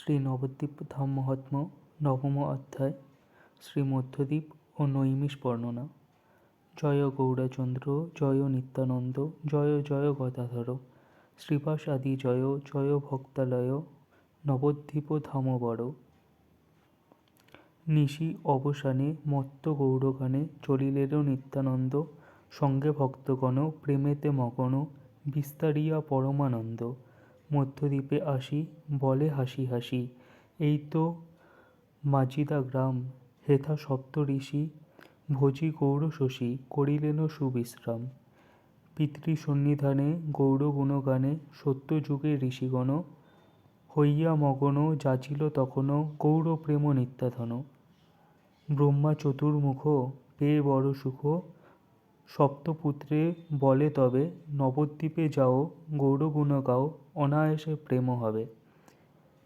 শ্রী নবদ্বীপ ধাম মহাত্ম্য নবম অধ্যায় শ্রী মধ্যদ্বীপ ও নৈমিষ বর্ণনা। জয় গৌরচন্দ্র জয় নিত্যানন্দ জয় জয় গদাধর শ্রীবাস আদি জয় জয় ভক্তালয় নবদ্বীপ ধাম বড়। নিশি অবসানে মত্ত গৌরগানে চলিলেন নিত্যানন্দ, সঙ্গে ভক্তগণ প্রেমেতে মগন বিস্তারিয়া পরমানন্দ। মধ্যদ্বীপে আসি বলে হাসি হাসি, এই তো মাজিদা গ্রাম, হেথা সপ্ত ঋষি ভোজি গৌর শশী করিলেন সুবিশ্রাম। পিতৃসন্নিধানে গৌরগুণগানে সত্যযুগে ঋষিগণ, হইয়া মগন যাচিল তখন গৌর প্রেম নিত্যাধন। ব্রহ্মা চতুর্মুখ পেয়ে বড় সুখ, সপ্তপুত্রে বলে তবে নবদ্বীপে যাও গৌরগুণ গাও, অনায়াসে প্রেম হবে।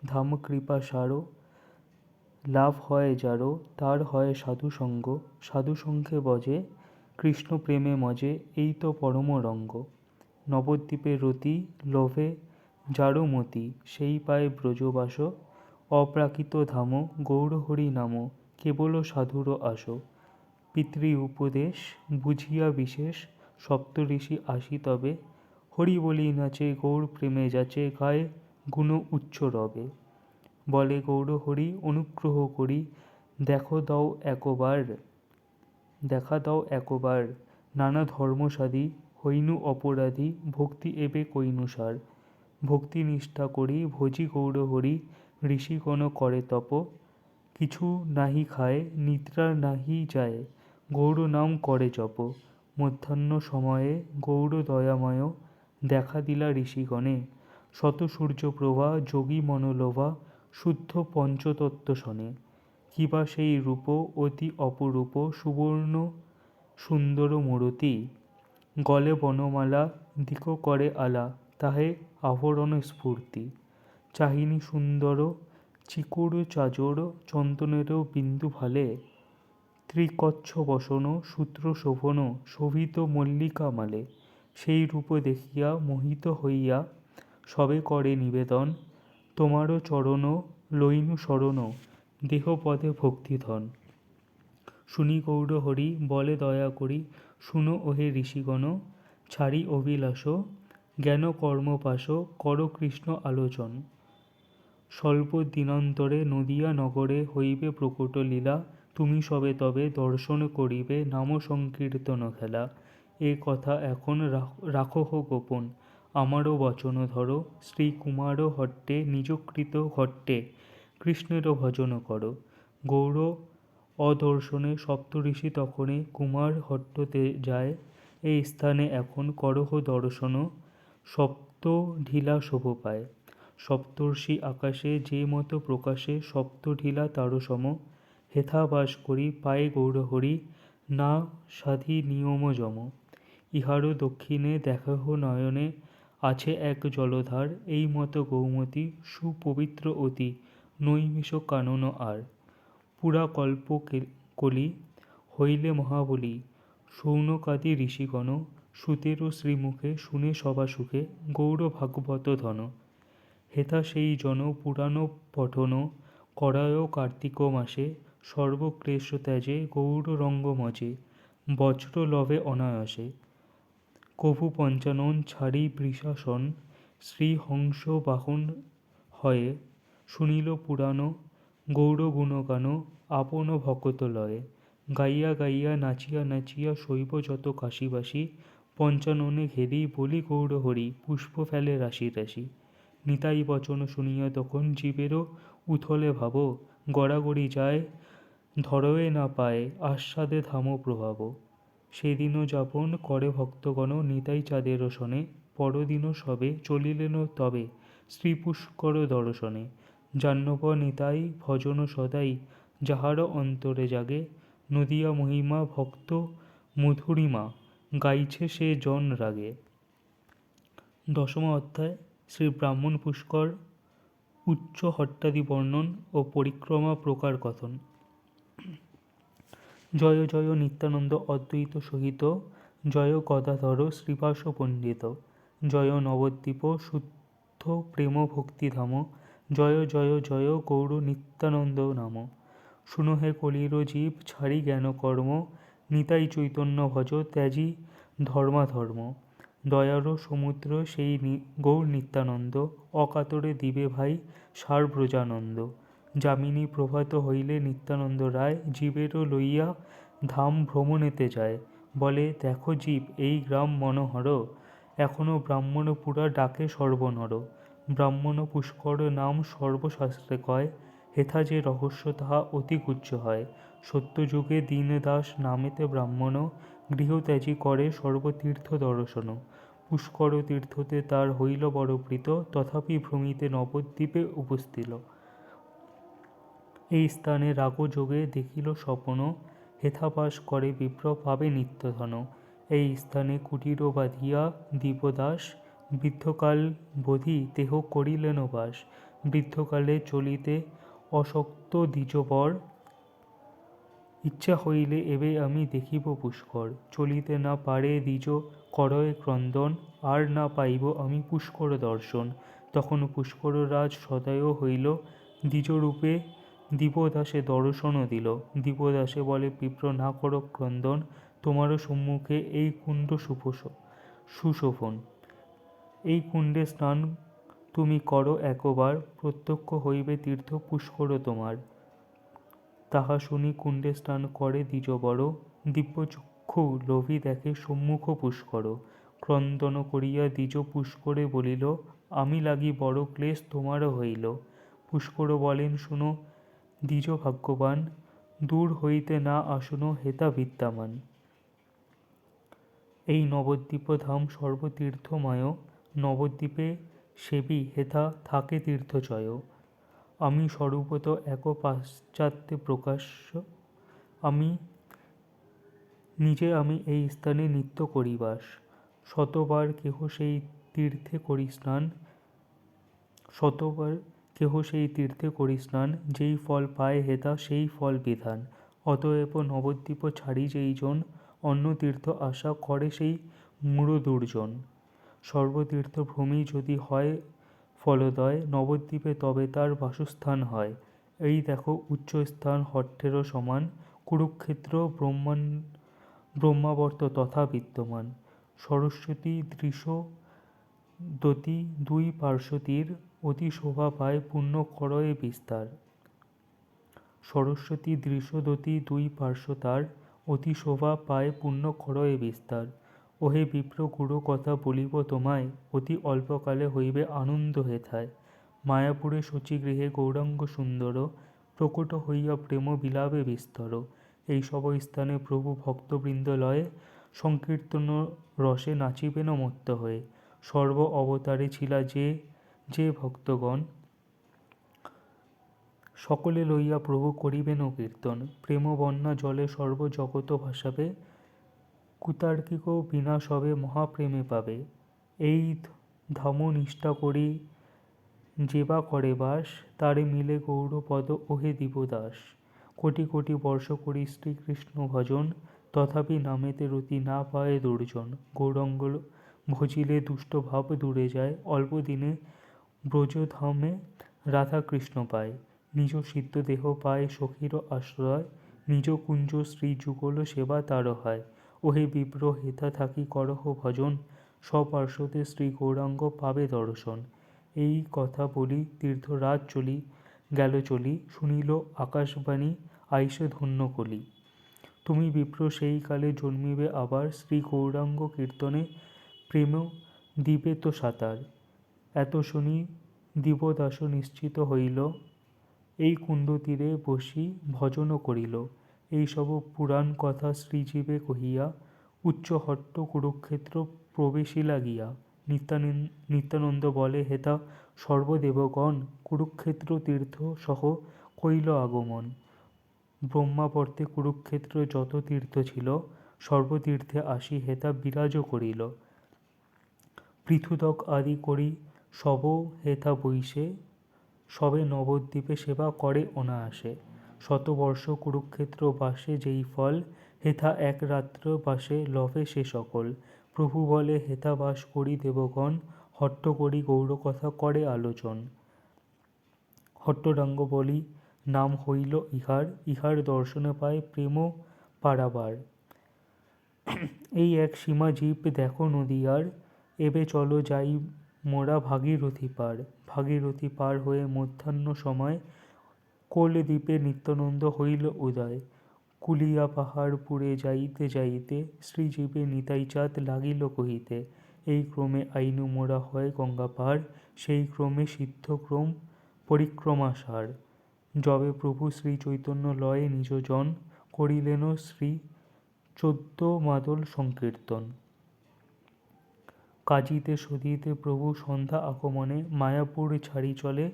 ধাম কৃপা সার লাভ হয় যারো, তার হয় সাধুসঙ্গ, সাধুসঙ্গে বজে কৃষ্ণ প্রেমে মজে, এই তো পরম রঙ্গ। নবদ্বীপে রতি লোভে যারো মতি, সেই পায় ব্রজবাস, অপ্রাকৃত ধাম গৌরহরি নাম, কেবল সাধুর আস। পিতৃ উপদেশ বুঝিয়া বিশেষ সপ্তঋষি আসি তবে, হরি বলি নাচে গৌর প্রেমে যাচে, গায়ে গুণ উচ্চ রবে। বলে গৌর হরি অনুগ্রহ করি, দেখা দাও একবার, নানা ধর্মসাধি হইনু অপরাধী, ভক্তি এবে কইনু সার। ভক্তি নিষ্ঠা করি ভজি গৌর হরি, ঋষিগণ করে তপ, কিছু নাহি খায় নিদ্রা নাহি যায়, গৌর নাম করে জপ। মধ্যাহ্ন সময়ে গৌর দয়াময়, দেখা দিলা ঋষিগণে, শত সূর্যপ্রভা যোগী মনোলোভা, শুদ্ধ পঞ্চতত্ত্ব শোনে। কিবা সেই রূপ অতি অপরূপ, সুবর্ণ সুন্দর মূরতি, গলে বনমালা দিক করে আলা, তাহে আভরণ স্ফূর্তি। চাহিনী সুন্দর চিকুর চাজর, চন্দনের বিন্দু ভালে, ত্রিকচ্ছ বসন সূত্র শোভন, শোভিত মল্লিকা মালে। সেই রূপ দেখিয়া মোহিত হইয়া, সবে করে নিবেদন, তোমার চরণ লইনু শরণ, দেহ পদে ভক্তিধন। শুনি গৌর হরি বলে দয়া করি, শুনো ওহে ঋষিগণ, ছাড়ি অভিলাষ, জ্ঞান কর্ম পাশ, কর কৃষ্ণ আলোচন। স্বল্প দিনান্তরে নদিয়া নগরে হইবে প্রকট লীলা, তুমি সবে তবে দর্শন করিবে, নাম সংকীর্তন খেলা। এ কথা এখন রাখহ গোপন, আমারও বচন ধর, শ্রীকুমার হট্টে নিজকৃত ঘট্টে, কৃষ্ণের ভজন কর। গৌর অদর্শনে সপ্তঋষি তখনে কুমার হট্টতে যায়, এই স্থানে এখন করহ দর্শন, সপ্ত ঢিলা শোভ পায়। সপ্তর্ষি আকাশে যে মত প্রকাশে, সপ্ত ঢিলা তার সম, হেথা বাস করি পায়ে গৌরহরি, না সাধি নিয়ম যম। ইহারও দক্ষিণে দেখাহ নয়নে, আছে এক জলধার, এই মত গৌমতী সুপবিত্র অতি, নৈমিষ কানন আর। পুরা কল্প কলি হইলে মহাবলী, শৌনকাদি ঋষিগণ, সুতের শ্রীমুখে শুনে সবা সুখে, গৌর ভাগবত ধন। হেথা সেই জন পুরাণ পঠন করায় কার্তিক মাসে, সর্বক্লেশ ত্যাজে গৌর রঙ্গ মজে, বজ্র লভে অনায়াসে। কভু পঞ্চানন ছাড়ি বৃষাসন, শ্রী হংস বাহন হয়ে, শুনিল পুরাণ গৌর গুণগান, আপন ভকত লয়ে। গাইয়া গাইয়া নাচিয়া নাচিয়া শৈব যত কাশীবাসী, পঞ্চাননে ঘেরি বলি গৌর হরি, পুষ্প ফেলে রাশি রাশি। নিতাই বচন শুনিয়া তখন জীবেরও উথলে ভাব, গড়াগড়ি যায় ধরয়ে না পায়, আস্বাদে ধাম প্রভাব। সেদিন যাপন করে ভক্তগণ নিতাই চাঁদের সনে, পরদিন সবে চলিলেন তবে শ্রীপুষ্কর দর্শনে। জাহ্নব নিতাই ভজন সদাই, যাহার অন্তরে জাগে, নদিয়া মহিমা ভক্ত মধুরিমা, গাইছে সে জন রাগে। দশম অধ্যায় শ্রী ব্রাহ্মণ পুষ্কর, উচ্চ হট্টাদি বর্ণন ও পরিক্রমা প্রকার কথন। জয় জয় নিত্যানন্দ অদ্বৈত সহিত, জয় গদাধর শ্রীবাস পণ্ডিত। জয় নবদ্বীপ শুদ্ধ প্রেম ভক্তিধাম, জয় জয় জয় গৌর নিত্যানন্দ নাম। শুনো হে কলির জীব, ছাড়ি জ্ঞান কর্ম, নিতাই চৈতন্য ভজ, ত্যাজি ধর্মাধর্ম। দয়ার সমুদ্র সেই গৌর নিত্যানন্দ, অকাতরে দিবে ভাই সার ব্রজানন্দ। যামিনী প্রভাত হইলে নিত্যানন্দ রায়, জীবেরও লইয়া ধাম ভ্রমণেতে যায়। বলে দেখো জীব এই গ্রাম মনোহর, এখনো ব্রাহ্মণপুরা ডাকে সর্বনর। ব্রাহ্মণ পুষ্কর নাম সর্বশাস্ত্রে কয়, হেথা যে রহস্য তাহা অতি গুহ্য হয়। সত্যযুগে দীনদাস নামেতে ব্রাহ্মণ, গৃহত্যাজি করে সর্বতীর্থ দর্শন। পুষ্কর তীর্থতে তার হইল বড় প্রীত, তথাপি ভ্রমিতে নবদ্বীপে উপস্থিত। এই স্থানে রাগযোগে দেখিল স্বপন, হেথা বাস করে বিপ্র পাবে নিত্যধন। এই স্থানে কুটির বাঁধিয়া দীপদাস, বৃদ্ধকাল বোধি দেহ করিলেন বাস। বৃদ্ধকালে চলিতে অশক্ত দ্বিজবর, ইচ্ছা হইলে এবে আমি দেখিব পুষ্কর। চলিতে না পারে দ্বিজ করয় ক্রন্দন, আর না পাইব আমি পুষ্কর দর্শন। তখন পুষ্কর রাজ সদয় হইল, দ্বিজরূপে দীপদাসে দর্শন দিল। দীপদাসে বলে বিপ্র না কর ক্রন্দন, তোমারও সম্মুখে এই কুণ্ড সুশোভন। এই কুণ্ডে স্নান তুমি করো একবার, প্রত্যক্ষ হইবে তীর্থ পুষ্কর তোমার। তাহা শুনি কুণ্ডে স্নান করে দ্বিজবর, দিব্যচক্ষু লোভী দেখে সম্মুখ পুষ্কর। ক্রন্দন করিয়া দ্বিজ পুষ্করে বলিল, আমি লাগি বড় ক্লেশ তোমারও হইল। পুষ্কর বলেন শুনো দ্বিজ ভাগ্যবান, দূর হইতে না আসুন হেতা বিদ্যমান। এই নবদ্বীপ ধাম সর্বতীর্থময়, নবদ্বীপে সেবী হেথা থাকে তীর্থজয়। আমি স্বরূপত এক পাশ্চাত্যে প্রকাশ্য, আমি নিজে আমি এই স্থানে নিত্য করি বাস। শতবার কেহ সেই তীর্থে করি স্নান, শতবার কেহ সেই তীর্থে করি স্নান, যেই ফল পায় হেথা সেই ফল বিধান। অতএব নবদ্বীপ ছাড়ি যেই জন, অন্য তীর্থ আশা করে সেই মূঢ় দুর্জন। সর্বতীর্থ ভ্রমী যদি হয় ফলদয়, নবদ্বীপে তবে তার বাসস্থান হয়। এই দেখো উচ্চ স্থান হট্টের সমান, কুরুক্ষেত্র ব্রহ্মাবর্ত তথা বিদ্যমান। সরস্বতী দৃশোদতী দুই পার্শ্বতীর, অতি শোভা পায় পুণ্য করয়ে বিস্তার। সরস্বতী দৃশোদতী দুই পার্শ্ব তার, অতি শোভা পায় পুণ্য করয়ে বিস্তার। ওহে বিপ্র গুরু কথা বলিব তোমায়, অতি অল্পকালে হইবে আনন্দ হেথায়। মায়াপুরে শচীগৃহে গৌরাঙ্গ সুন্দর, প্রকট হইয়া প্রেম বিলাবে বিস্তর। এই সব স্থানে প্রভু ভক্তবৃন্দ লয়ে, সংকীর্তন রসে নাচিবেন মত্ত হয়ে। সর্ব অবতারে ছিলা যে ভক্তগণ, সকলে লইয়া প্রভু করিবেন কীর্তন। প্রেম বন্যা জলে সর্ব জগৎ ভাসাবে, কুতার্কিক বিনাশ হবে মহাপ্রেমে পাবে। এই ধাম নিষ্ঠা করি যেবা করে বাস, তারে মিলে গৌরপদ ওহে দীপদাস। কোটি কোটি বর্ষ করি শ্রীকৃষ্ণ ভজন, তথাপি নামেতে রতি না পায় দুর্জন। গৌরাঙ্গ ভজিলে দুষ্ট ভাব দূরে যায়, অল্প দিনে ব্রজধামে রাধা কৃষ্ণ পায়। নিজ সিদ্ধ দেহ পায় সখীর আশ্রয়, নিজ কুঞ্জ শ্রী যুগল সেবা তার হয়। ওহে বিপ্র হেথা থাকি করহ ভজন, স্বপার্শ্বতে শ্রী গৌরাঙ্গ পাবে দর্শন। এই কথা বলি তীর্থরাজ গেল চলি, শুনিল আকাশবাণী আইসে ধন্য কলি। তুমি বিপ্র সেই কালে জন্মিবে আবার, শ্রী গৌরাঙ্গ কীর্তনে প্রেম দিবে তো সাতার। এত শুনি দীপদাস নিশ্চিত হইল, এই কুণ্ড তীরে বসি ভজন করিল। এই সব পুরাণ কথা শ্রীজীবে কহিয়া, উচ্চ হট্ট কুরুক্ষেত্র প্রবেশিলা গিয়া। নিত্যানন্দ বলে হেথা সর্বদেবগণ, কুরুক্ষেত্র তীর্থ সহ কইল আগমন। ব্রহ্মাবর্তে কুরুক্ষেত্র যত তীর্থ ছিল, সর্বতীর্থে আসি হেথা বিরাজ করিল। পৃথুদক আদি করি সব হেথা বৈশে, সবে নবদ্বীপে সেবা করে অনায়াসে। শতবর্ষ কুরুক্ষেত্র বাসে যেই ফল, হেথা এক রাত্র বাসে লভে সে সকল। প্রভু বলে হেথা বাস করি দেবগণ, হট্ট করি গৌরকথা করে আলোচন। হট্টডাঙ্গ বলি নাম হইল ইহার, ইহার দর্শনে পায় প্রেম পারাবার। এই এক সীমা জীব দেখো নদীয়ার, এবে চলো যাই মোরা ভাগীরথী পার। ভাগীরথী পার হয়ে মধ্যাহ্ন সময় কোলদ্বীপে নিত্যানন্দ হইল উদয়। কুলিয়া পাহাড় পুরে যাইতে যাইতে শ্রীজীবে নিতাই চাঁদ লাগিল কহিতে, এই ক্রমে আইনু মোরা হয় গঙ্গা পার, সেই ক্রমে সিদ্ধক্রম পরিক্রমা সার। যবে প্রভু শ্রী চৈতন্য লয়ে নিজ জন, করিলেন শ্রী 14 মাদল সংকীর্তন। কাজিতে সদিতে প্রভু সন্ধ্যা আগমনে, মায়াপুর ছাড়ি চলে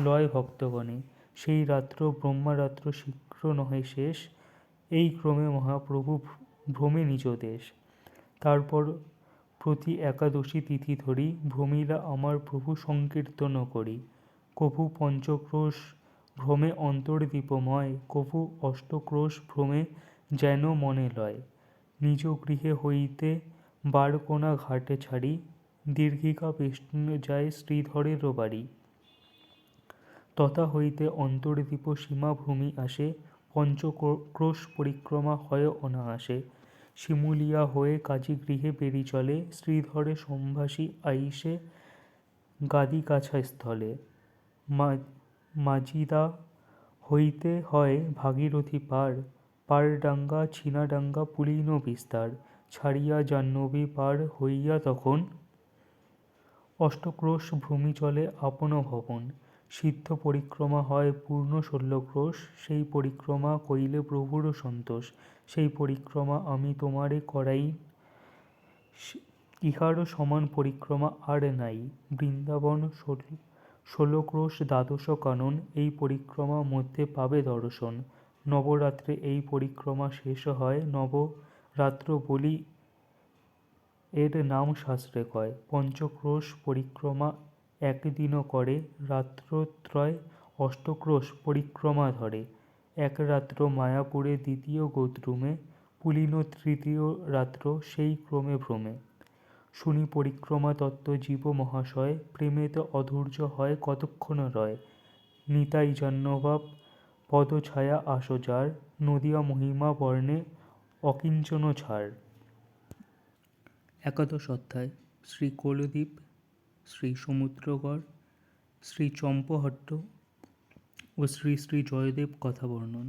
লয় ভক্তগণে। সেই রাত্র ব্রহ্মারাত্র শীঘ্র নহে শেষ, এই ক্রমে মহাপ্রভু ভ্রমে নিজ দেশ। তারপর প্রতি একাদশী তিথি ধরি, ভ্রমিলা আমার প্রভু সংকীর্তন করি। কভু পঞ্চক্রোশ ভ্রমে অন্তর্দীপময়, কভু অষ্টক্রোশ ভ্রমে যেন মনে লয়। নিজ গৃহে হইতে বারকোনা ঘাটে ছাড়ি, দীর্ঘিকা বেষ্টনে যায় শ্রীধরের বাড়ি। তথা হইতে অন্তর্দীপ সীমা ভূমি আসে, পঞ্চক্রোশ পরিক্রমা হয় অনায়াসে। শিমুলিয়া হয়ে কাজী গৃহে বেরি চলে, শ্রীধরে সম্ভাসী আইসে গাদিকাছা স্থলে। মাজিদা হইতে হয় ভাগীরথী পার, পারডাঙ্গা ছিনাডাঙ্গা পুলিন বিস্তার। ছাড়িয়া জাহ্নবী পার হইয়া তখন, অষ্টক্রোশ ভ্রমি চলে আপন ভবন। সিদ্ধ পরিক্রমা হয় পূর্ণ 16 ক্রোশ, সেই পরিক্রমা কইলে প্রভুর সন্তোষ। সেই পরিক্রমা আমি তোমারে করাই, ইহারও সমান পরিক্রমা আর নাই। বৃন্দাবন 16 ক্রোশ দ্বাদশ কানন, এই পরিক্রমা মধ্যে পাবে দর্শন। নবরাত্রে এই পরিক্রমা শেষ হয়, নবরাত্র বলি এর নাম শাস্ত্রে কয়। পঞ্চক্রোশ পরিক্রমা একদিন করে, রাত্রত্রয় অষ্টক্রোশ পরিক্রমা ধরে। এক রাত্র মায়াপুরে, দ্বিতীয় গোদ্রুমে, পুলিন তৃতীয় রাত্র সেই ক্রমে ভ্রমে। শুনি পরিক্রমা তত্ত্ব জীব মহাশয়, প্রেমেতে অধৈর্য হয় কতক্ষণ রয়। নিতাই জাহ্নবাব পদছায়া আস যার, নদিয়া মহিমা বর্ণে অকিঞ্চন ছাড়। একাদশ অধ্যায়। শ্রী কোলদ্বীপ, শ্রী সমুদ্রগড়, শ্রী চম্পহট্ট ও শ্রী শ্রী জয়দেব কথা বর্ণন।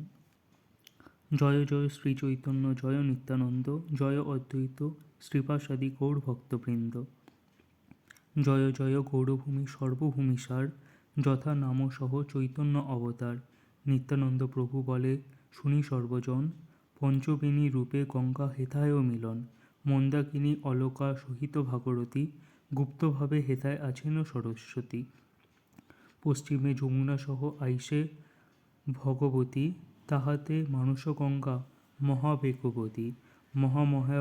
জয় জয় শ্রী চৈতন্য, জয় নিত্যানন্দ, জয় অদ্বৈত শ্রীবাসাদি গৌর ভক্তবৃন্দ। জয় জয় গৌরভূমি সর্বভূমি সার, যথা নাম সহ চৈতন্য অবতার। নিত্যানন্দ প্রভু বলে শুনি সর্বজন, পঞ্চবেণী রূপে গঙ্গা হেথায় মিলন। মন্দাকিনী অলকা সহিত ভাগরথী, গুপ্তভাবে হেথায় আছেন সরস্বতী। পশ্চিমে যমুনা সহ আইসে ভগবতী, তাহাতে মানসগঙ্গা মহাবেগবতী। মহামহা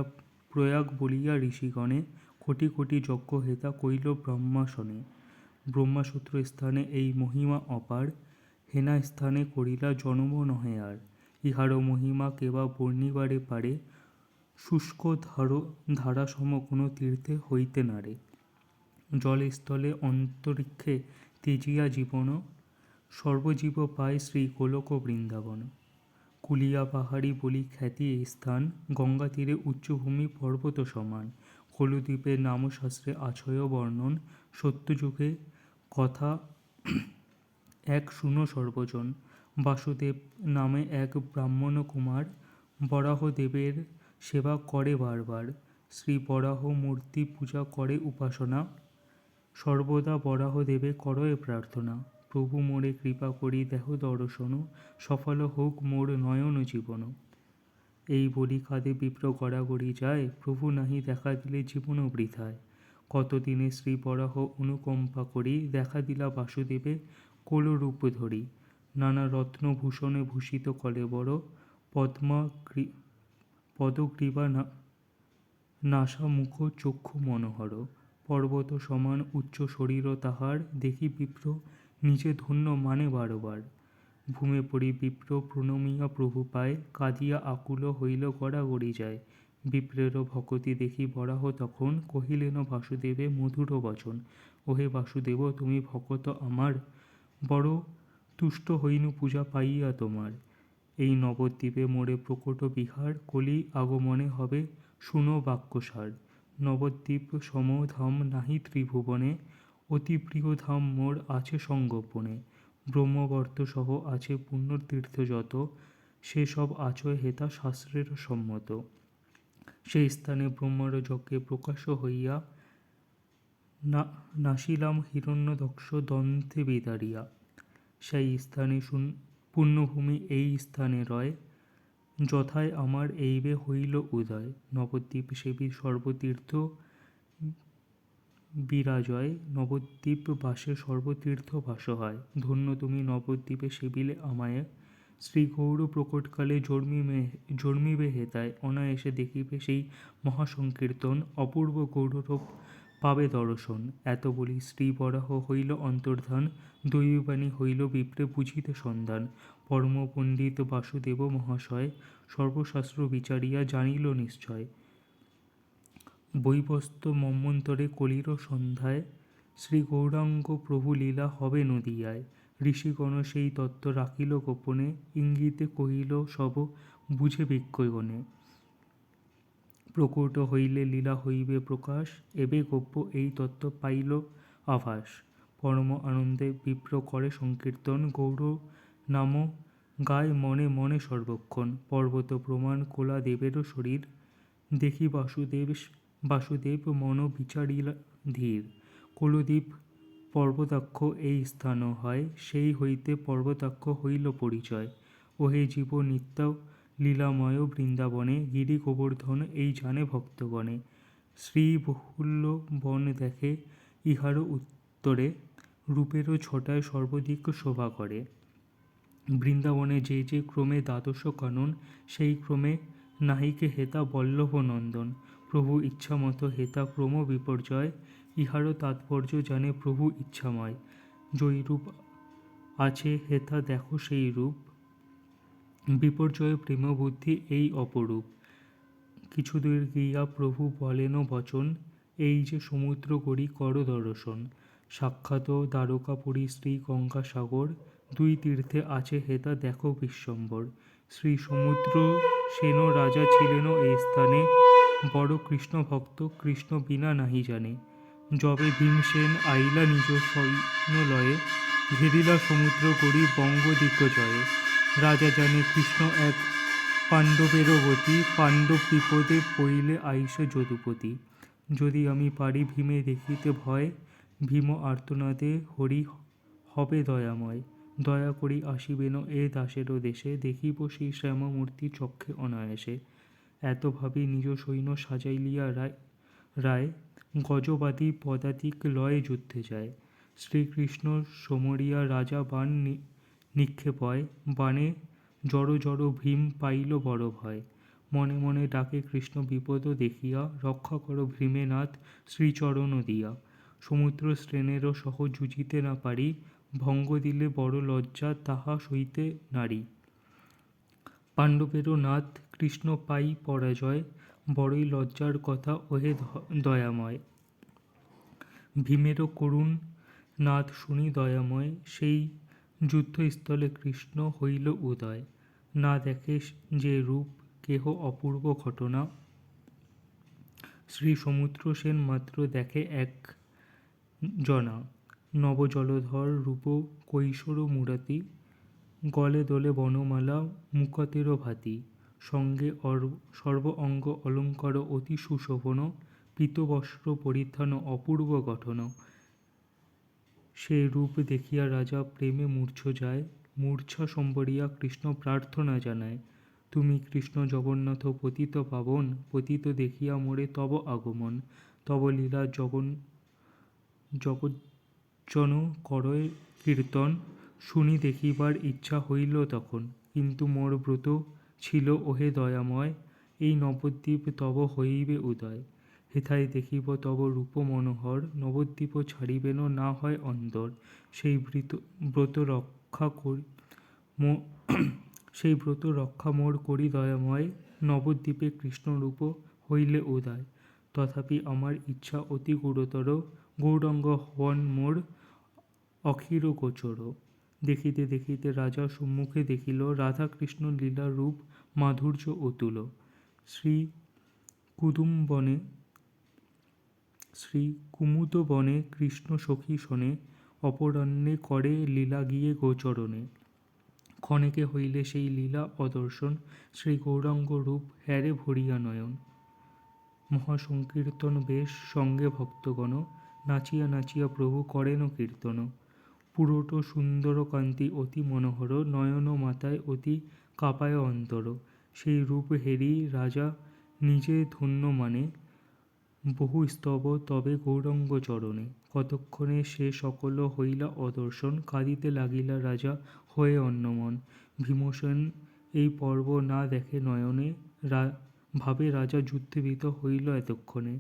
প্রয়াগ বলিয়া ঋষিগণে, কোটি কোটি যজ্ঞ হেতা কইল ব্রহ্মাসনে। ব্রহ্মসূত্র স্থানে এই মহিমা অপার, হেনা স্থানে করিলা জন্ম নহে আর। ইহার মহিমা কেবা বর্ণিবারে পারে, শুষ্ক ধারাসম কোন তীর্থে হইতে নারে। জলে স্থলে অন্তরিক্ষে তেজিয়া জীবন, সর্বজীব পায় শ্রী গোলক বৃন্দাবন। কুলিয়া পাহাড়ি বলি খ্যাতি এই স্থান, গঙ্গা তীরে উচ্চভূমি পর্বত সমান। কোলদ্বীপের নাম শাস্ত্রে আছয় বর্ণন, সত্যযুগে কথা এক শুনো সর্বজন। বাসুদেব নামে এক ব্রাহ্মণ কুমার, বরাহদেবের সেবা করে বারবার। শ্রী বরাহ মূর্তি পূজা করে উপাসনা, সর্বদা বরাহদেবে করয় প্রার্থনা। প্রভু মোরে কৃপা করি দেহ দর্শন, সফল হোক মোর নয়ন জীবন। এই বলি কাঁদে বিপ্র গড়াগড়ি যায়, প্রভু নাহি দেখা দিলে জীবন বৃথায়। কতদিনে শ্রী বরাহ অনুকম্পা করি, দেখা দিলা বাসুদেবে কোলরূপ ধরি। নানা রত্নভূষণে ভূষিত কলেবর, পদগ্রীবা নাসা মুখ চক্ষু মনোহর। পর্বত সমান উচ্চ শরীর তাহার, দেখি বিপ্র নিজে ধন্য মানে বারবার। ভূমে পড়ি বিপ্র প্রণমিয়া প্রভু পায়, কাঁদিয়া আকুল হইল গড়াগড়ি যায়। বিপ্রের ভকতি দেখি বরাহ তখন, কহিলেন বাসুদেবে মধুর বচন। ওহে বাসুদেব তুমি ভকত আমার, বড় তুষ্ট হইনু পূজা পাইয়া তোমার। এই নবদ্বীপে মোরে প্রকট বিহার, কলি আগমনে হবে শুনো বাক্যসার। নবদ্বীপ সম ধাম নাহি ত্রিভুবনে, অতি প্রিয় ধাম মোর আছে সঙ্গোপনে। ব্রহ্মবর্ত সহ আছে পুণ্যতীর্থ যত, সে সব আচয় হেতা শাস্ত্রের সম্মত। সেই স্থানে ব্রহ্মার যজ্ঞে প্রকাশ হইয়া নাসিলাম হিরণ্যদক্ষ দন্তে বিদারিয়া। সেই স্থানে পুণ্যভূমি এই স্থানে রয়, যথায় আমার এইবে হইল উদয়। নবদ্বীপ সেবী সর্বতীর্থ বিরাজয়, নবদ্বীপ বাসে সর্বতীর্থ বাস হয়। ধন্য তুমি নবদ্বীপে সেবিলে আমায়, শ্রী গৌর প্রকটকালে জন্মিবে হেতায়। অনায়াসে দেখিবে সেই মহাসংকীর্তন, অপূর্ব গৌররূপ পাবে দর্শন। এত বলি শ্রী বরাহ হইল অন্তর্ধান, দৈববাণী হইল বিপ্রে বুঝিতে সন্ধান। পরম পণ্ডিত বাসুদেব মহাশয়, সর্বশাস্ত্র বিচারিয়া জানিল নিশ্চয়। বৈবস্ত মন্বন্তরে কলির সন্ধ্যায়, শ্রী গৌরাঙ্গ প্রভু লীলা হবে নদিয়ায়। ঋষিগণ সেই তত্ত্ব রাখিল গোপনে, ইঙ্গিতে কহিল সব বুঝে বিজ্ঞগণে। প্রকট হইলে লীলা হইবে প্রকাশ, এবে গব্য এই তত্ত্ব পাইল আভাস। পরম আনন্দে বিপ্র করে সংকীর্তন, গৌর নাম গায় মনে মনে সর্বক্ষণ। পর্বত প্রমাণ কোলা দেবেরও শরীর, দেখি বাসুদেব মন বিচারিলা ধীর। কুলদীপ পর্বতাক্ষ এই স্থান হয়, সেই হইতে পর্বতাক্ষ হইল পরিচয়। ওহে জীব নিত্য লীলাময় বৃন্দাবনে, গিরি গোবর্ধন এই জানে ভক্তগণে। শ্রীবহুল্য বন দেখে ইহার উত্তরে, রূপেরও ছটায় সর্বাধিক শোভা করে। বৃন্দাবনে যে যে ক্রমে দ্বাদশ কানন, সেই ক্রমে নাহিকে হেতা বল্লভ নন্দন। প্রভু ইচ্ছামত হেতা ক্রম বিপর্যয়, ইহারও তাৎপর্য জানে প্রভু ইচ্ছাময়। জয়ী রূপ আছে হেতা দেখো সেই রূপ, বিপর্যয় প্রেম বুদ্ধি এই অপরূপ। কিছু দূর গিয়া প্রভু বলেন বচন, এই যে সমুদ্র গড়ি কর দর্শন। সাক্ষাৎ দ্বারকাপুরী শ্রী গঙ্গাসাগর, দুই তীর্থে আছে হেতা দেখো বিশ্বম্বর। শ্রী সমুদ্র সেন রাজা ছিলেন এই স্থানে, বড় কৃষ্ণ ভক্ত কৃষ্ণ বিনা নাহি জানে। যবে ভীমসেন আইলা নিজ সৈন্যলয়ে, ঘেরিলা সমুদ্র গড়ি বঙ্গ দিগ্বিজয়ে। রাজা জানে কৃষ্ণ এক পাণ্ডবেরও গতি, পাণ্ডব বিপদে পইলে আইসে যদুপতি। যদি আমি পারি ভীমে দেখিতে ভয়, ভীম আর্তনাদে হরি হবে দয়াময়। দয়া করি আসিবেন এ দাসেরও দেশে, দেখিব সেই শ্যামমূর্তি চক্ষে অনায়াসে। এত ভাবি নিজ সৈন্য সাজাইলিয়া রায়, গজবাদী পদাতিক লয়ে যুদ্ধে যায়। শ্রীকৃষ্ণ সমরিয়া রাজা বাণ নিক্ষেপয়, বাণে জড় জড় ভীম পাইল বড় ভয়। মনে মনে ডাকে কৃষ্ণ বিপদ দেখিয়া, রক্ষা কর ভীমেনাথ শ্রীচরণ দিয়া। সমুদ্র শ্রেণেরও সহ যুজিতে না পারি, ভঙ্গ দিলে বড় লজ্জা তাহা সইতে নারি। পাণ্ডবেরও নাথ কৃষ্ণ পাই পরাজয়, বড়ই লজ্জার কথা ওহে দয়াময়। ভীমেরও করুণ নাথ শুনি দয়াময়, সেই যুদ্ধস্থলে কৃষ্ণ হইল উদয়। না দেখে যে রূপ কেহ অপূর্ব ঘটনা, শ্রী সমুদ্রসেন মাত্র দেখে এক জনা। নব জলধর রূপ কৈশোর মূরতি, গলে দোলে বনমালা মুকাতের ভাতি। সঙ্গে সর্ব অঙ্গ অলঙ্কার অতি সুশোভন, পীতবস্ত্র পরিধান অপূর্ব গঠন। সে রূপ দেখিয়া রাজা প্রেমে মূর্ছ যায়, মূর্ছা সম্বরিয়া কৃষ্ণ প্রার্থনা জানায়। তুমি কৃষ্ণ জগন্নাথ পতিত পাবন, পতিত দেখিয়া মোরে তব আগমন। তব লীলা জগজ্জন করয় কীর্তন, শুনি দেখিবার ইচ্ছা হইল তখন। কিন্তু মোর ব্রত ছিল ওহে দয়াময়, এই নবদ্বীপ তব হইবে উদয়। হেথায় দেখিব তব রূপ মনোহর, নবদ্বীপ ছাড়িবেন না হয় অন্দর। সেই ব্রত রক্ষা মোর করি দয়াময়, নবদ্বীপে কৃষ্ণরূপ হইলে উদয়। তথাপি আমার ইচ্ছা অতি গুরুতর, গৌরাঙ্গ হন মোর অখির গোচর। দেখিতে দেখিতে রাজা সম্মুখে দেখিল রাধাকৃষ্ণ লীলা রূপ মাধুর্য অতুল। শ্রী কুদুম্বনে শ্রী কুমুদবনে কৃষ্ণ সখী শোনে, অপরাহ্নে করে লীলা গিয়ে গোচরণে। ক্ষণেকে হইলে সেই লীলা অদর্শন, শ্রী গৌরাঙ্গ রূপ হ্যারে ভরিয়া নয়ন। মহাসংকীর্তন বেশ সঙ্গে ভক্তগণ, নাচিয়া নাচিয়া প্রভু করেন কীর্তন। পুরোট সুন্দর কান্তি অতি মনোহর, নয়ন মাতায় অতি কাঁপায় অন্তর। সেই রূপ হেরি রাজা নিজে ধন্য মানে, বহু স্তব তবে গৌরাঙ্গ চরণে। কতক্ষণে সে সকল হইলা অদর্শন, কাঁদিতে লাগিলা রাজা হয়ে অন্যমন। ভীমসেন এই পর্ব না দেখে নয়নে, ভাবে রাজা যুদ্ধে ভীত হইল এতক্ষণে।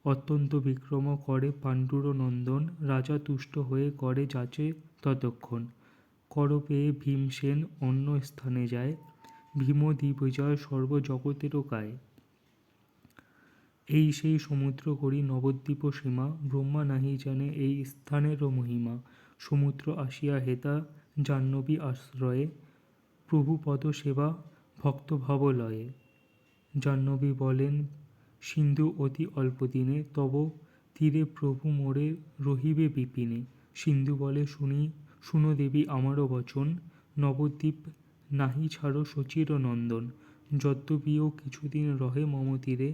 অত্যন্ত বিক্রম করে পাণ্ডুর নন্দন, রাজা তুষ্ট হয়ে করে যাচে ততক্ষণ। কর পেয়ে ভীমসেন অন্য স্থানে যায়, ভীম দিগ্বিজয় সর্ব জগতেরও গায়। এই সেই সমুদ্র করি নবদ্বীপ সীমা, ব্রহ্মা নাহি জানে এই স্থানেরও মহিমা। সমুদ্র আসিয়া হেতা জাহ্নবী আশ্রয়ে, প্রভু পদ সেবা ভক্তভাব লয়ে। জাহ্নবী বলেন সিন্ধু অতি অল্প দিনে, তব তীরে প্রভু মোরে রহিবে বিপিনে। সিন্ধু বলে শুনো দেবী আমারও বচন, নবদ্বীপ নাহি ছাড়ো সচির নন্দন। যদ্যপিও কিছুদিন রহে মম তীরে,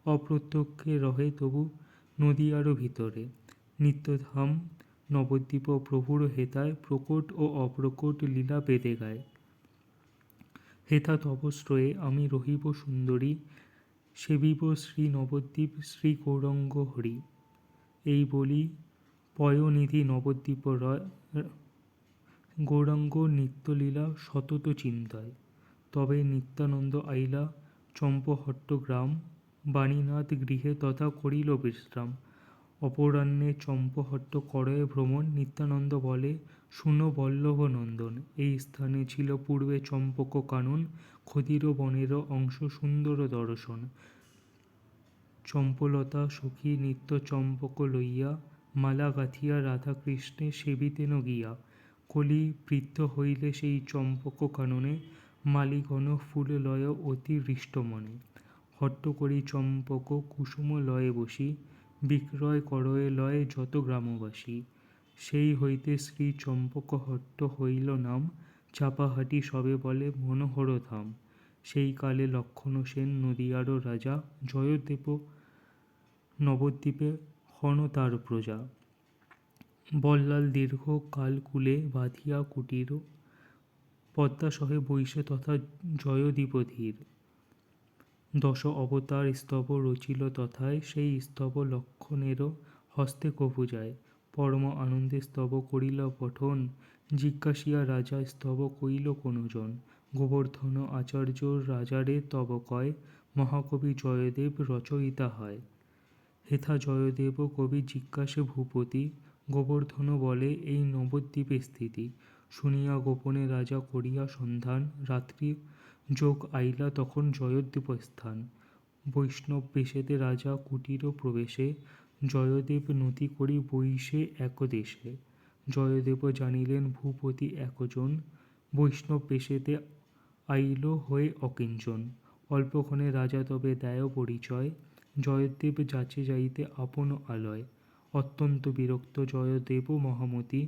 অপ্রত্যক্ষে রহে তবু নদীয়ারও ভিতরে। নিত্যধাম নবদ্বীপ প্রভুর হেতায়, প্রকট ও অপ্রকট লীলা বেদে গায়। হেথা তব শ্রয়ে আমি রহিব সুন্দরী, সেবিব শ্রী নবদ্বীপ শ্রী গৌরাঙ্গ হরি। এই বলি পয়নিধি নবদ্বীপ রয়, গৌরাঙ্গ নিত্যলীলা সতত চিন্তায়। তবে নিত্যানন্দ আইলা চম্পহট্ট গ্রাম, বাণীনাথ গৃহে তথা করিল বিশ্রাম। অপরাহ্নে চম্পহট্ট করয় ভ্রমণ, নিত্যানন্দ বলে শুনো বল্লভ নন্দন। এই স্থানে ছিল পূর্বে চম্পক কানন, ক্ষুধির বনের অংশ সুন্দর দর্শন। চম্পলতা সখী নিত্য চম্পক লইয়া, মালা গাঁথিয়া রাধাকৃষ্ণে সেবিতেন গিয়া। কলি বৃদ্ধ হইলে সেই চম্পক কাননে, মালিগণ ফুল লয় অতি হৃষ্টমনে। হট্ট করি চম্পক কুসুম লয়ে বসি, বিক্রয় করয়ে লয় যত গ্রামবাসী। সেই হইতে শ্রী চম্পক হট্ট হইল নাম, চাপাহাটি সবে বলে মনোহর ধাম। সেই কালে লক্ষণ সেন নদীয়ার রাজা, জয়দেব নবদ্বীপে হন তার প্রজা। বল্লাল দীর্ঘ কাল কূলে বাঁধিয়া কুটির, পদ্মা সহে বৈশে তথা জয়দ্বীপ ধীর। দশ অবতার স্তব রচিল তথায়, সেই স্তব লক্ষণের হস্তে কভু যায়। পরম আনন্দে স্তব করিল পঠন, জিজ্ঞাসিয়া রাজা স্তব কইল কোন জন। গোবর্ধন আচার্য রাজারে তব কয়, মহাকবি জয়দেব রচয়িতা হয়। হেথা জয়দেব কবি জিজ্ঞাসে ভূপতি, গোবর্ধন বলে এই নবদ্বীপে স্থিতি। শুনিয়া গোপনে রাজা করিয়া সন্ধান, রাত্রি যোগ আইলা তখন জয়দ্বীপ স্থান। বৈষ্ণব বেশেতে রাজা কুটির প্রবেশে, জয়দেব নতি করি বৈশে এক দেশে। জয়দেব জানিলেন ভূপতি একজন, বৈষ্ণব বেশেতে আইল হয়ে অকিঞ্চন। অল্পক্ষণে রাজা তবে দেয় পরিচয়, জয়দেব যাচে যাইতে আপন আলয়। অত্যন্ত বিরক্ত জয়দেব মহামতি,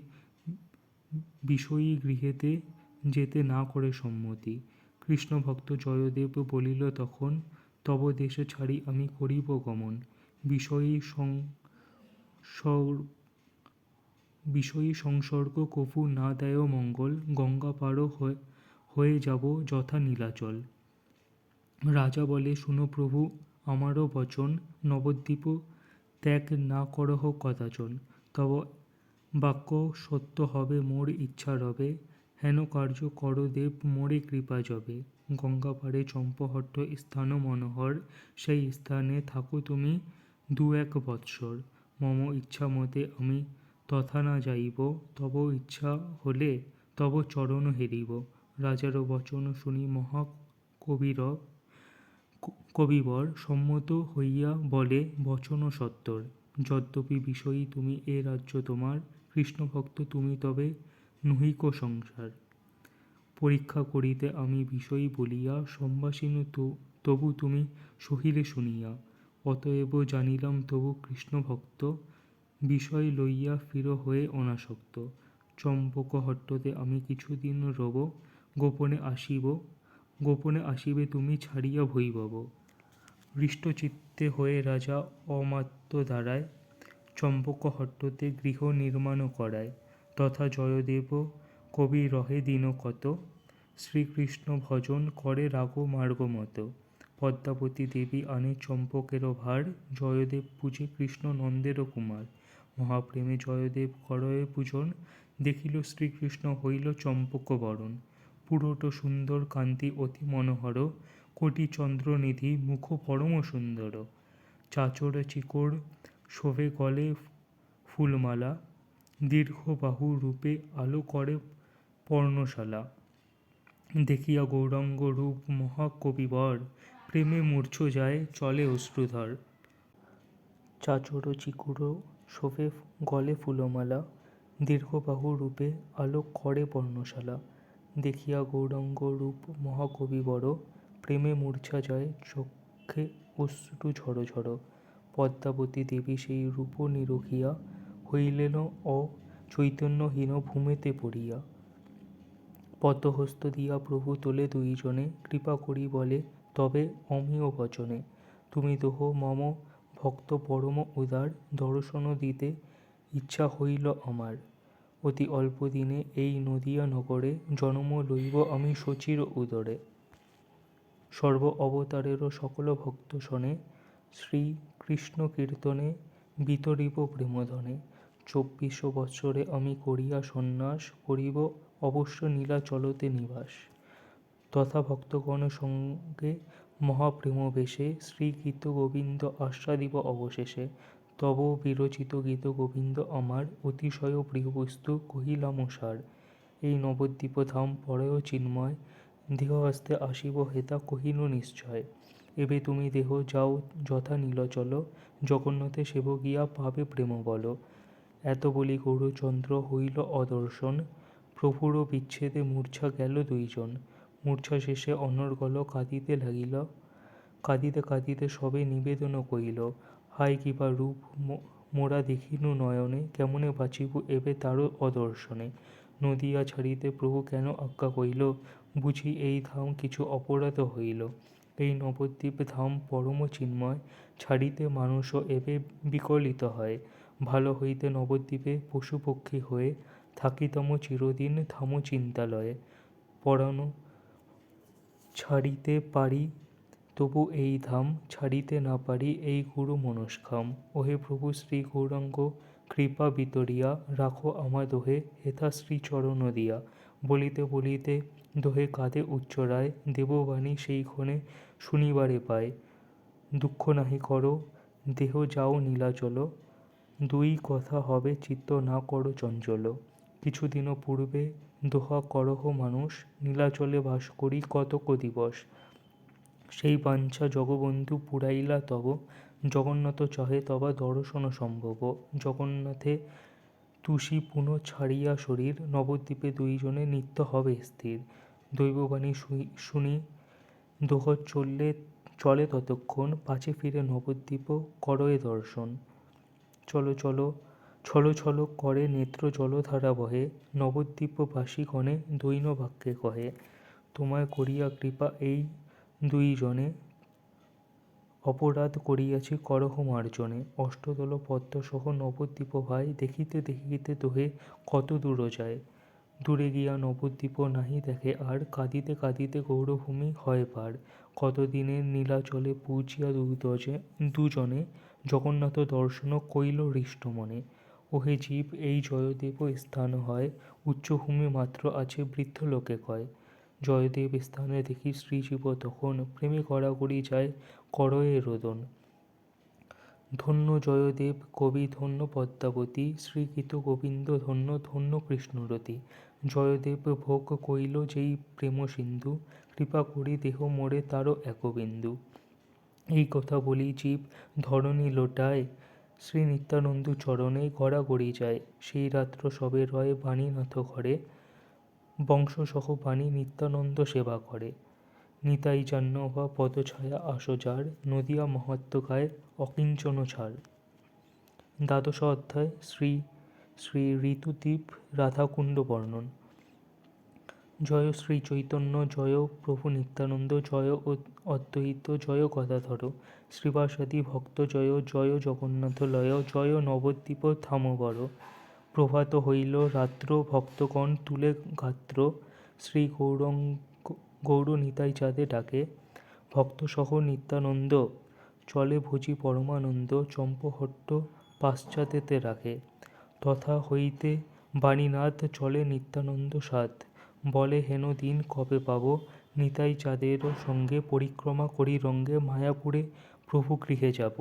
বিষয়ী গৃহেতে যেতে না করে সম্মতি। কৃষ্ণভক্ত জয়দেব বলিল তখন, তব দেশ ছাড়ি আমি করিব গমন। বিষয়ী সংসর্গ কভু না দেয় মঙ্গল, গঙ্গা পার হয়ে যাব যথা নীলাচল। রাজা বলে শুনো প্রভু আমারও বচন, নবদ্বীপ ত্যাগ না করহ কদাচন। তব বাক্য সত্য হবে মোর ইচ্ছা রবে, হেন কার্য কর দেব মোরে কৃপা যবে। গঙ্গা পারে চম্পহট্ট স্থান মনোহর, সেই স্থানে থাকো তুমি দু এক বৎসর। মম ইচ্ছা মতে আমি তথা না যাইব, তব ইচ্ছা হলে তব চরণ হেরিব। রাজার বচন শুনি কবিবর সম্মত হইয়া বলে বচন সত্বর। যদ্যপি বিষয়ী তুমি এ রাজ্য তোমার, কৃষ্ণভক্ত তুমি তবে নহিক সংসার। পরীক্ষা করিতে আমি বিষয় বলিয়া সম্ভাষিনু তবু তুমি সহিলে শুনিয়া। অতএব জানিলাম তবু কৃষ্ণ ভক্ত, বিষয় লইয়া ফির হয়ে অনাসক্ত। চম্পকহট্টতে আমি কিছুদিন রব, গোপনে আসিবে তুমি ছাড়িয়া ভৈভব। হৃষ্টচিত্তে হয়ে রাজা অমাত্য দ্বারায়, চম্পকহট্টতে গৃহ নির্মাণ করায়। তথা জয়দেব কবি রহে দিন কত, শ্রীকৃষ্ণ ভজন করে রাগ মার্গ মত। পদ্মাবতী দেবী আনে চম্পকের ভার, জয়দেব পূজে কৃষ্ণ নন্দের কুমার। মহাপ্রেমে জয়দেব করয়ে পূজন, দেখিল শ্রীকৃষ্ণ হইল চম্পক বরণ। পুরোট সুন্দর কান্তি অতি মনোহর, কোটি চন্দ্রনিধি মুখ পরম সুন্দর। চাচর চিকর শোভে গলে ফুলমালা, দীর্ঘ বাহু রূপে আলো করে পর্ণশালা। দেখিয়া গৌরাঙ্গ রূপ মহাকবিবর, প্রেমে মূর্ছ যায় চলে অশ্রুধর। চাচর চিকুর শোভে গলে ফুলমালা, দীর্ঘ বাহু রূপে আলো করে পর্ণশালা। দেখিয়া গৌরাঙ্গ রূপ মহাকবিবর, প্রেমে মূর্ছা যায় চক্ষে অশ্রু ঝর ঝর। পদ্মাবতী দেবী সেই রূপ নিরখিয়া, হইলেন চৈতন্যহীন ভূমেতে পড়িয়া। পদ্মহস্ত দিয়া প্রভু তোলে দুইজনে, কৃপা করি বলে তবে অমিয় বচনে। তুমি দোহ মম ভক্ত পরম উদার, দর্শন দিতে ইচ্ছা হইল আমার। অতি অল্প দিনে এই নদিয়া নগরে, জনম লইব আমি শচীর উদরে। সর্ব অবতারের সকল ভক্ত শোনে, শ্রীকৃষ্ণ কীর্তনে বিতরিব প্রেমধনে। ২৪ বৎসরে আমি করিয়া সন্ন্যাস, করিব অবশ্য নীলাচলতে নিবাস। তথা ভক্তগণ সঙ্গে মহাপ্রেমবেশে, শ্রীগীত গোবিন্দ আস্বাদিব অবশেষে। তব বিরচিত গীত গোবিন্দ আমার, অতিশয় প্রিয় বস্তু কহিলাম সার। এই নবদ্বীপ ধাম পরয় চিন্ময়, দেহ হস্তে আসিব হেতা কহিনু নিশ্চয়। এবে তুমি দেহ যাও যথা নীলাচল, জগন্নাথে সেব গিয়া পাবে প্রেম বল। এত বলি গৌরচন্দ্র হইল অদর্শন, প্রভুর বিচ্ছেদে মূর্ছা গেল দুইজন। মূর্ছা শেষে অনর্গল কাঁদিতে লাগিল, কাঁদিতে কাঁদিতে সবে নিবেদন করিল। হায় কিবা রূপ মোরা দেখিনু নয়নে, কেমনে বাঁচিব এবে তার অদর্শনে। নদিয়া ছাড়িতে প্রভু কেন আজ্ঞা করিল, বুঝি এই ধাম কিছু অপরাধ হইল। এই নবদ্বীপ ধাম পরম চিন্ময়, ছাড়িতে মানুষ এবে বিকলিত হয়। ভালো হইতে নবদ্বীপে পশুপক্ষী হয়ে, থাকিতম চিরদিন ধাম চিন্তালয়ে। পরাণ ছাড়িতে পারি তবু এই ধাম, ছাড়িতে না পারি এই গুরু মনস্কাম। ওহে প্রভু শ্রী গৌরাঙ্গ কৃপা বিতরিয়া, রাখো আমা দোহে হেথা শ্রীচরণ দিয়া। বলিতে বলিতে দোহে কাঁদে উচ্চরায়, দেববাণী সেইক্ষণে শুনিবারে পায়। দুঃখ নাহি করো দেহ যাও নীলাচল, দুই কথা হবে চিত্ত না করো চঞ্চল। কিছুদিন পূর্বে দোহা করহ মানুষ, নীলাচলে বাস করি কতক দিবস। সেই বাঞ্ছা জগবন্ধু পুরাইলা তব, জগন্নাথ চাহে তবা দর্শন সম্ভব। জগন্নাথে তুষি পুন ছাড়িয়া শরীর, নবদ্বীপে দুইজনে নিত্য হবে স্থির। দৈববাণী শুনি দোহ চলে ততক্ষণ, পাছে ফিরে নবদ্বীপ করয়ে দর্শন। চলো চলো ছলো ছলো করে নেত্র জলধারা বহে, নবদ্বীপবাসীগণে দৈন বাক্যে কহে। তোমায় করিয়া কৃপা এই দুইজনে, অপরাধ করিয়াছি করহ মার্জনে। অষ্টদল পদ্মসহ নবদ্বীপ ভাই, দেখিতে দেখিতে দোহে কত দূর যায়। দূরে গিয়া নবদ্বীপ নাহি দেখে আর, কাঁদিতে কাঁদিতে গৌরভূমি হয় পার। কতদিনে নীলাচলে পৌঁছিয়া দুজনে, জগন্নাথ দর্শন কইল হৃষ্ট মনে। ওহে জীব এই জয়দেব স্থান হয়, উচ্চভূমি মাত্র আছে বৃদ্ধ লোকে কয়। জয়দেব স্থানে দেখি শ্রীজীব তখন, প্রেমে গড়াগড়ি যায় করয়ে রোদন। ধন্য জয়দেব কবি ধন্য পদ্মাবতী, শ্রীগীত গোবিন্দ ধন্য ধন্য কৃষ্ণরতি। জয়দেব ভোগ কইল যেই প্রেম সিন্ধু, কৃপা করি দেহ মোরে তার একবিন্দু। এই কথা বলি জীব ধরণী লোটায়, শ্রী নিত্যানন্দ চরণে গড়াগড়ি যায়। সেই রাত্র সবে রয় বাণীনাথ ঘরে, বংশসহ বাণী নিত্যানন্দ সেবা করে। নিতাই জাহ্নবা পদছায়া আসো যার, নদিয়া মহাত্ম গায় অকিঞ্চন ছাড়। দ্বাদশ অধ্যায় শ্রী শ্রী ঋতুদ্বীপ রাধাকুণ্ড বর্ণন। জয় শ্রী চৈতন্য, জয় প্রভু নিত্যানন্দ, জয় অদ্বৈত, জয় গদাধর শ্রীবাসাদি ভক্ত, জয় জয় জগন্নাথ লয়, জয় নবদ্বীপ ধামবর। প্রভাত হইল রাত্র, ভক্তগণ তুলে গাত্র, শ্রী গৌর নিতাই চাঁদে ডাকে। ভক্তসহ নিত্যানন্দ চলে ভোজি পরমানন্দ, চম্পহট্ট পাশ্চাতেতে রাখে। তথা হইতে বাণীনাথ চলে নিত্যানন্দ সাথ, বলে হেন দিন কবে পাব, নিতাই চাঁদের সঙ্গে পরিক্রমা করি রঙ্গে, মায়াপুরে প্রভু গৃহে যাব।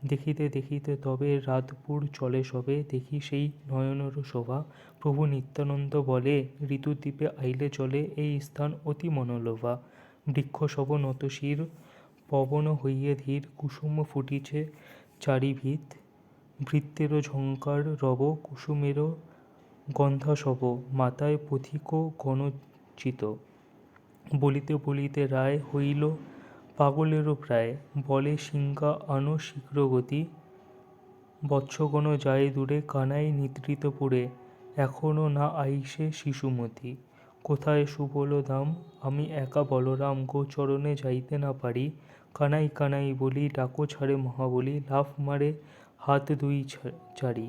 দেখিতে দেখিতে তবে রাতপুর চলে সবে, দেখি সেই নয়নের শোভা, প্রভু নিত্যানন্দ বলে ঋতুদ্বীপে আইলে চলে, এই স্থান অতি মনোলোভা। বৃক্ষ সব নতশির, পবন হইয়ে ধীর, কুসুম ফুটিছে চারিভিত, ভৃত্যের ঝঙ্কার রব, কুসুমের গন্ধাসব, মাতায় পথিক গণচিত। বলিতে বলিতে রায় হইল পাগলেরও প্রায়, বলে সিংহা আনো শীঘ্রগতি, বৎসগণ যায় দূরে, কানাই নিদ্রিত পুরে, এখনো না আইসে শিশুমতি। কোথায় সুবল দাম, আমি একা বলরাম, গোচরণে যাইতে না পারি, কানাই কানাই বলি, ডাকো ছাড়ে মহাবলী, লাফ মারে হাত দুই চারি।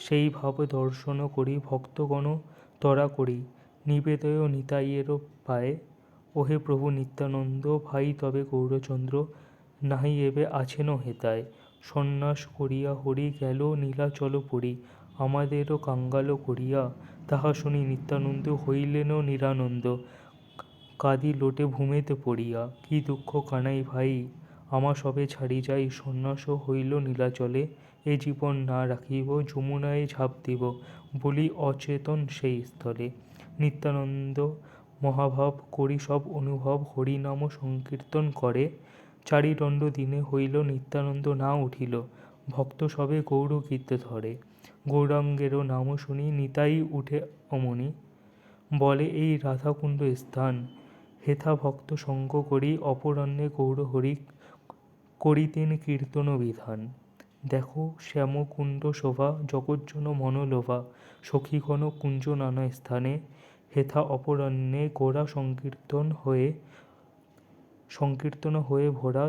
সেই ভাব দর্শন করি ভক্তগণ তরা করি, নিবেদয় নিতাইয়ের পায়ে, ওহে প্রভু নিত্যানন্দ, ভাই তবে গৌরচন্দ্র, নাহি এবে আছেন হেতায়। সন্ন্যাস করিয়া হরি গেল নীলাচল পুরী, আমাদেরও কাঙ্গাল করিয়া, তাহা শুনি নিত্যানন্দ হইলেন নিরানন্দ, কাঁদি লোটে ভূমেতে পড়িয়া। কি দুঃখ কানাই ভাই, আমা সবে ছাড়ি যাই, সন্ন্যাস হইল নীলাচলে, এ জীবন না রাখিব, যমুনায় ঝাঁপ দিব, বলি অচেতন সেই স্থলে। নিত্যানন্দ মহাভাব করি সব অনুভব, হরিনাম সংকীর্তন করে, চারিদণ্ড দিনে হইল নিত্যানন্দ না উঠিল, ভক্ত সবে গৌরগীত ধরে। গৌরাঙ্গের নাম শুনি নিতাই উঠে অমনি, বলে এই রাধাকুণ্ড স্থান, হেথা ভক্ত সঙ্গ করি, অপরাহ্নে গৌরহরি করিতেন কীর্তন বিধান। দেখো শ্যামকুণ্ড শোভা, জগজ্জন মনোলোভা, সখীগণ কুঞ্জ নানা স্থানে, হেথা অপরাহ্নে গোরা সংকীর্তন হয়ে ভোরা,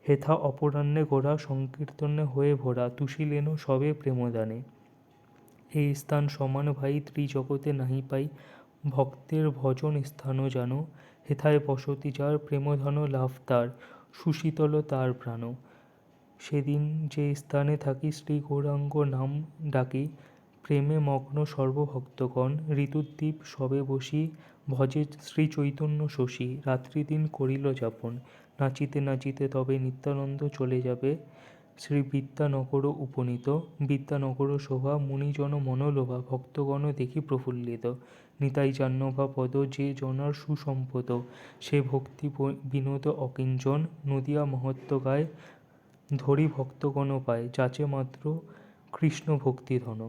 হেথা অপরাহ্নে গোরা সংকীর্তনে হয়ে ভোরা, তুষিলেন সবে প্রেমদানে। এই স্থান সমান ভাই ত্রিজগতে নাহি পাই, ভক্তের ভজন স্থান জানো, হেথায় বসতি যার, প্রেমধন লাভ তার, সুশীতল তার প্রাণ। সেদিন যে স্থানে থাকি, শ্রী গৌরাঙ্গ নাম ডাকি, প্রেমে মগ্ন সর্বভক্তগণ, ঋতুদ্বীপ সবে বসি, ভজে শ্রী চৈতন্য শশী, রাত্রিদিন করিল যাপন। নাচিতে নাচিতে তবে নিত্যানন্দ চলে যাবে, শ্রী বিদ্যানগর উপনীত। বিদ্যানগর শোভা, মুনিজন মনোলোভা, ভক্তগণ দেখি প্রফুল্লিত। নিতাই জাহ্নবা পদ, যে জনার সুসম্পদ, সে ভক্তি বিনোদ অকিঞ্চন, নদিয়া মহত্ব গায়, ধরি ভক্তগণ পায়, যাচে মাত্র কৃষ্ণ ভক্তিধন।